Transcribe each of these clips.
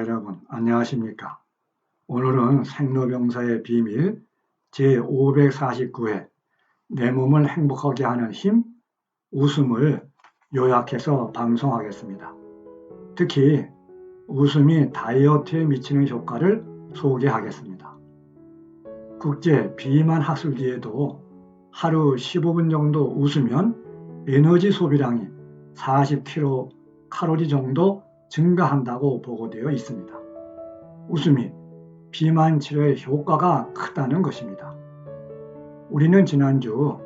여러분, 안녕하십니까? 오늘은 생로병사의 비밀 제549회 내 몸을 행복하게 하는 힘, 웃음을 요약해서 방송하겠습니다. 특히 웃음이 다이어트에 미치는 효과를 소개하겠습니다. 국제 비만 학술지에도 하루 15분 정도 웃으면 에너지 소비량이 40kcal 정도 증가한다고 보고되어 있습니다. 웃음이 비만 치료에 효과가 크다는 것입니다. 우리는 지난주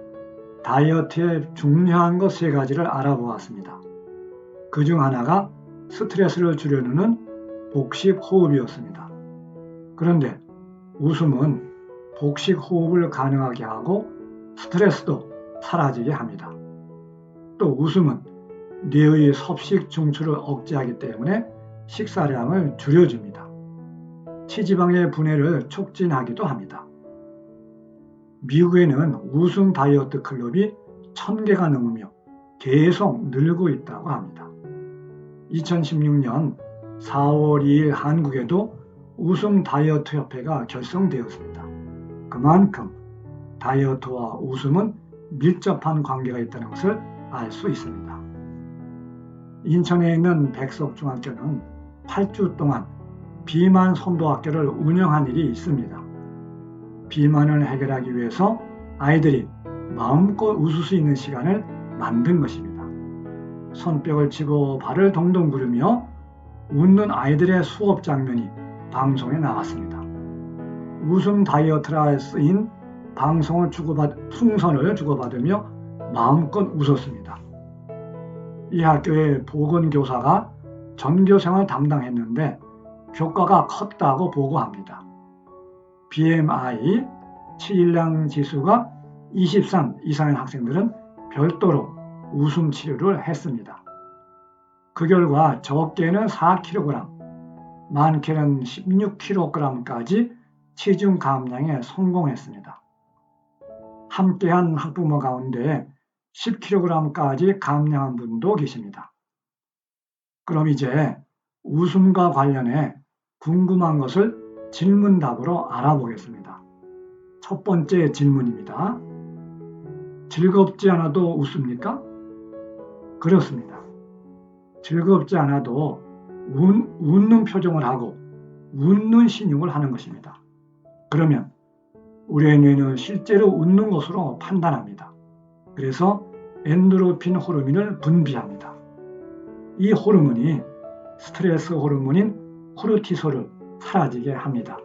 다이어트에 중요한 것 3가지를 알아보았습니다. 그 중 하나가 스트레스를 줄여주는 복식호흡이었습니다. 그런데 웃음은 복식호흡을 가능하게 하고 스트레스도 사라지게 합니다. 또 웃음은 뇌의 섭식 중추를 억제하기 때문에 식사량을 줄여줍니다. 체지방의 분해를 촉진하기도 합니다. 미국에는 웃음 다이어트 클럽이 1000개가 넘으며 계속 늘고 있다고 합니다. 2016년 4월 2일 한국에도 웃음 다이어트 협회가 결성되었습니다. 그만큼 다이어트와 웃음은 밀접한 관계가 있다는 것을 알 수 있습니다. 인천에 있는 백석중학교는 8주 동안 비만 선도학교를 운영한 일이 있습니다. 비만을 해결하기 위해서 아이들이 마음껏 웃을 수 있는 시간을 만든 것입니다. 손뼉을 치고 발을 동동 구르며 웃는 아이들의 수업 장면이 방송에 나왔습니다. 웃음 다이어트라 쓰인 풍선을 주고받으며 마음껏 웃었습니다. 이 학교의 보건교사가 전교생을 담당했는데 효과가 컸다고 보고합니다. BMI, 치일량 지수가 23 이상인 학생들은 별도로 웃음 치료를 했습니다. 그 결과 적게는 4kg, 많게는 16kg까지 체중 감량에 성공했습니다. 함께한 학부모 가운데 10kg까지 감량한 분도 계십니다. 그럼 이제 웃음과 관련해 궁금한 것을 질문답으로 알아보겠습니다. 첫 번째 질문입니다. 즐겁지 않아도 웃습니까? 그렇습니다. 즐겁지 않아도 웃는 표정을 하고 웃는 신용을 하는 것입니다. 그러면 우리의 뇌는 실제로 웃는 것으로 판단합니다. 그래서 엔도르핀 호르몬을 분비합니다. 이 호르몬이 스트레스 호르몬인 코르티솔을 사라지게 합니다.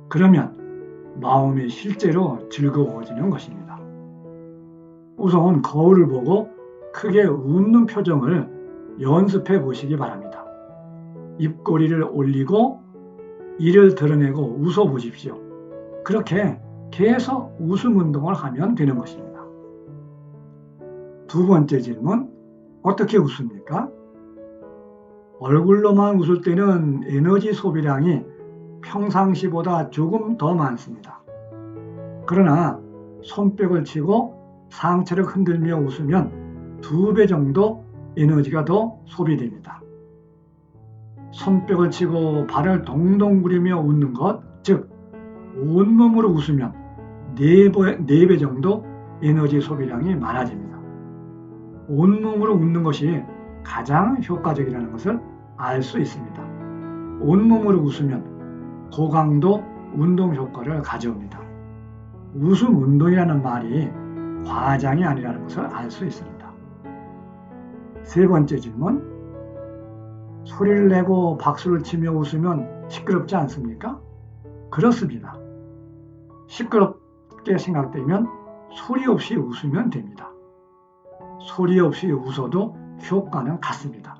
그러면 마음이 실제로 즐거워지는 것입니다. 우선 거울을 보고 크게 웃는 표정을 연습해 보시기 바랍니다. 입꼬리를 올리고 이를 드러내고 웃어 보십시오. 그렇게 계속 웃음 운동을 하면 되는 것입니다. 두 번째 질문, 어떻게 웃습니까? 얼굴로만 웃을 때는 에너지 소비량이 평상시보다 조금 더 많습니다. 그러나 손뼉을 치고 상체를 흔들며 웃으면 2배 정도 에너지가 더 소비됩니다. 손뼉을 치고 발을 동동 구리며 웃는 것, 즉 온몸으로 웃으면 4배 정도 에너지 소비량이 많아집니다. 온몸으로 웃는 것이 가장 효과적이라는 것을 알 수 있습니다. 온몸으로 웃으면 고강도 운동 효과를 가져옵니다. 웃음 운동이라는 말이 과장이 아니라는 것을 알 수 있습니다. 세 번째 질문, 소리를 내고 박수를 치며 웃으면 시끄럽지 않습니까? 그렇습니다. 시끄럽게 생각되면 소리 없이 웃으면 됩니다. 소리 없이 웃어도 효과는 같습니다.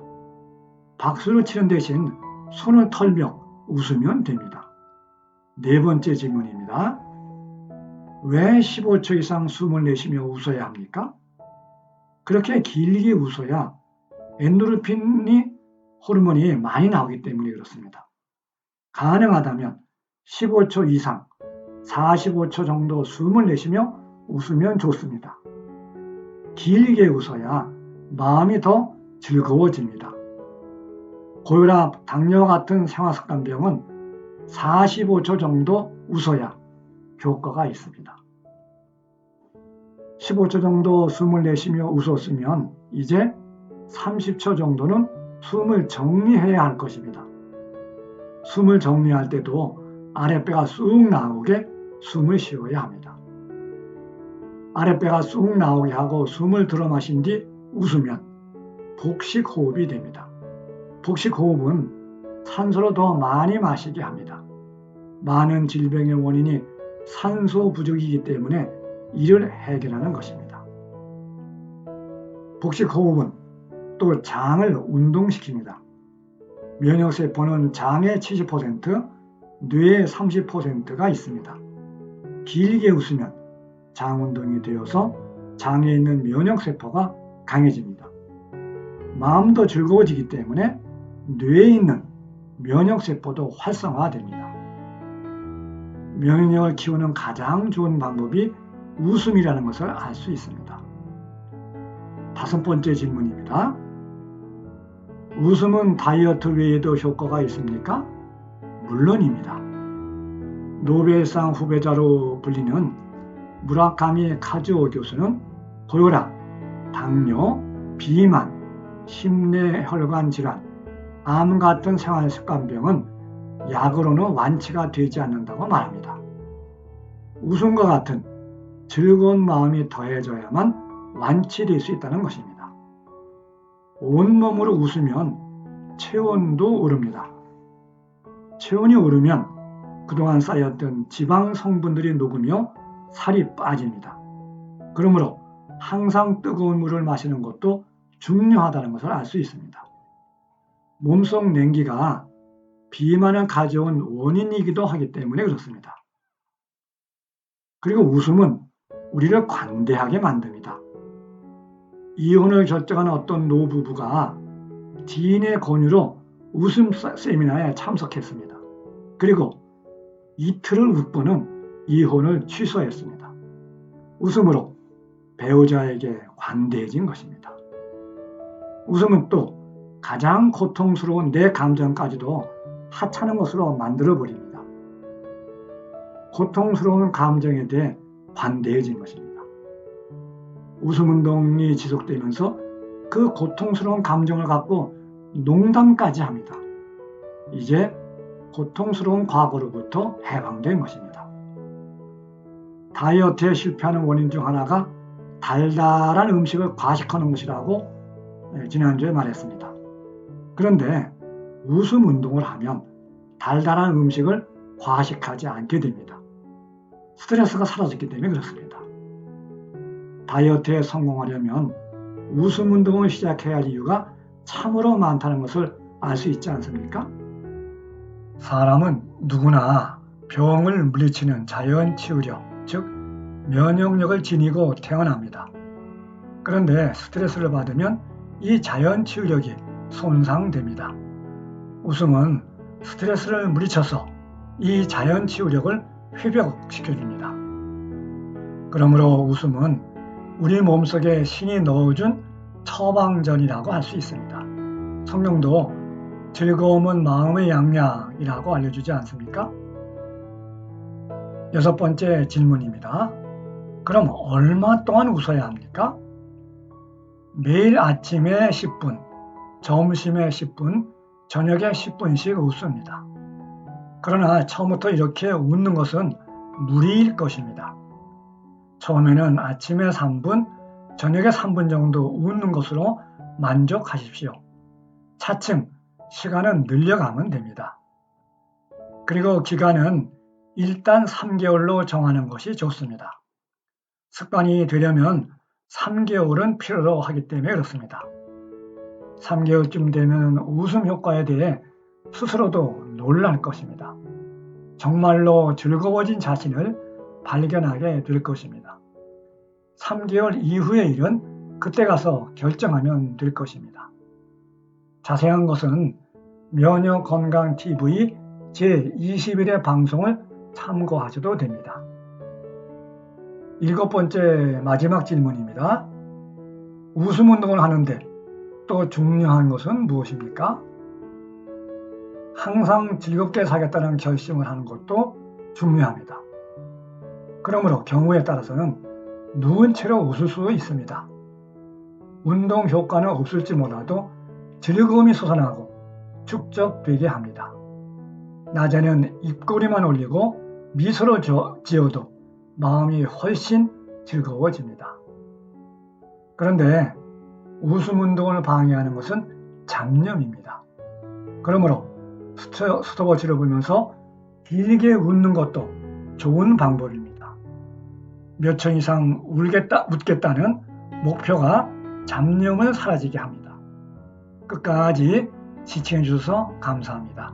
박수를 치는 대신 손을 털며 웃으면 됩니다. 네 번째 질문입니다. 왜 15초 이상 숨을 내쉬며 웃어야 합니까? 그렇게 길게 웃어야 엔도르핀 호르몬이 많이 나오기 때문에 그렇습니다. 가능하다면 15초 이상, 45초 정도 숨을 내쉬며 웃으면 좋습니다. 길게 웃어야 마음이 더 즐거워집니다. 고혈압, 당뇨 같은 생활습관병은 45초 정도 웃어야 효과가 있습니다. 15초 정도 숨을 내쉬며 웃었으면 이제 30초 정도는 숨을 정리해야 할 것입니다. 숨을 정리할 때도 아랫배가 쑥 나오게 숨을 쉬어야 합니다. 아랫배가 쑥 나오게 하고 숨을 들어 마신 뒤 웃으면 복식호흡이 됩니다. 복식호흡은 산소를 더 많이 마시게 합니다. 많은 질병의 원인이 산소 부족이기 때문에 이를 해결하는 것입니다. 복식호흡은 또 장을 운동시킵니다. 면역세포는 장의 70%, 뇌의 30%가 있습니다. 길게 웃으면 장 운동이 되어서 장에 있는 면역세포가 강해집니다. 마음도 즐거워지기 때문에 뇌에 있는 면역세포도 활성화됩니다. 면역력을 키우는 가장 좋은 방법이 웃음이라는 것을 알 수 있습니다. 5번째 질문입니다. 웃음은 다이어트 외에도 효과가 있습니까? 물론입니다. 노벨상 후보자로 불리는 무라카미 카즈오 교수는 고혈압, 당뇨, 비만, 심뇌혈관 질환, 암 같은 생활습관병은 약으로는 완치가 되지 않는다고 말합니다. 웃음과 같은 즐거운 마음이 더해져야만 완치될 수 있다는 것입니다. 온몸으로 웃으면 체온도 오릅니다. 체온이 오르면 그동안 쌓였던 지방 성분들이 녹으며 살이 빠집니다. 그러므로 항상 뜨거운 물을 마시는 것도 중요하다는 것을 알 수 있습니다. 몸속 냉기가 비만을 가져온 원인이기도 하기 때문에 그렇습니다. 그리고 웃음은 우리를 관대하게 만듭니다. 이혼을 결정한 어떤 노부부가 지인의 권유로 웃음 세미나에 참석했습니다. 그리고 이틀을 웃고는 이혼을 취소했습니다. 웃음으로 배우자에게 관대해진 것입니다. 웃음은 또 가장 고통스러운 내 감정까지도 하찮은 것으로 만들어버립니다. 고통스러운 감정에 대해 관대해진 것입니다. 웃음 운동이 지속되면서 그 고통스러운 감정을 갖고 농담까지 합니다. 이제 고통스러운 과거로부터 해방된 것입니다. 다이어트에 실패하는 원인 중 하나가 달달한 음식을 과식하는 것이라고 지난주에 말했습니다. 그런데 웃음 운동을 하면 달달한 음식을 과식하지 않게 됩니다. 스트레스가 사라졌기 때문에 그렇습니다. 다이어트에 성공하려면 웃음 운동을 시작해야 할 이유가 참으로 많다는 것을 알 수 있지 않습니까? 사람은 누구나 병을 물리치는 자연 치유력, 즉 면역력을 지니고 태어납니다. 그런데 스트레스를 받으면 이 자연 치유력이 손상됩니다. 웃음은 스트레스를 물리쳐서 이 자연 치유력을 회복시켜줍니다. 그러므로 웃음은 우리 몸속에 신이 넣어준 처방전이라고 할 수 있습니다. 성경도 즐거움은 마음의 양약이라고 알려주지 않습니까? 6번째 질문입니다. 그럼 얼마 동안 웃어야 합니까? 매일 아침에 10분, 점심에 10분, 저녁에 10분씩 웃습니다. 그러나 처음부터 이렇게 웃는 것은 무리일 것입니다. 처음에는 아침에 3분, 저녁에 3분 정도 웃는 것으로 만족하십시오. 차츰 시간은 늘려가면 됩니다. 그리고 기간은 일단 3개월로 정하는 것이 좋습니다. 습관이 되려면 3개월은 필요로 하기 때문에 그렇습니다. 3개월쯤 되면 웃음 효과에 대해 스스로도 놀랄 것입니다. 정말로 즐거워진 자신을 발견하게 될 것입니다. 3개월 이후의 일은 그때 가서 결정하면 될 것입니다. 자세한 것은 면역건강TV 제21회 방송을 참고하셔도 됩니다. 7번째 마지막 질문입니다. 웃음 운동을 하는데 또 중요한 것은 무엇입니까? 항상 즐겁게 살겠다는 결심을 하는 것도 중요합니다. 그러므로 경우에 따라서는 누운 채로 웃을 수 있습니다. 운동 효과는 없을지 몰라도 즐거움이 솟아나고 축적되게 합니다. 낮에는 입꼬리만 올리고 미소를 지어도 마음이 훨씬 즐거워집니다. 그런데 웃음 운동을 방해하는 것은 잡념입니다. 그러므로 스톱워치를 보면서 길게 웃는 것도 좋은 방법입니다. 몇 초 이상 웃겠다는 목표가 잡념을 사라지게 합니다. 끝까지 시청해 주셔서 감사합니다.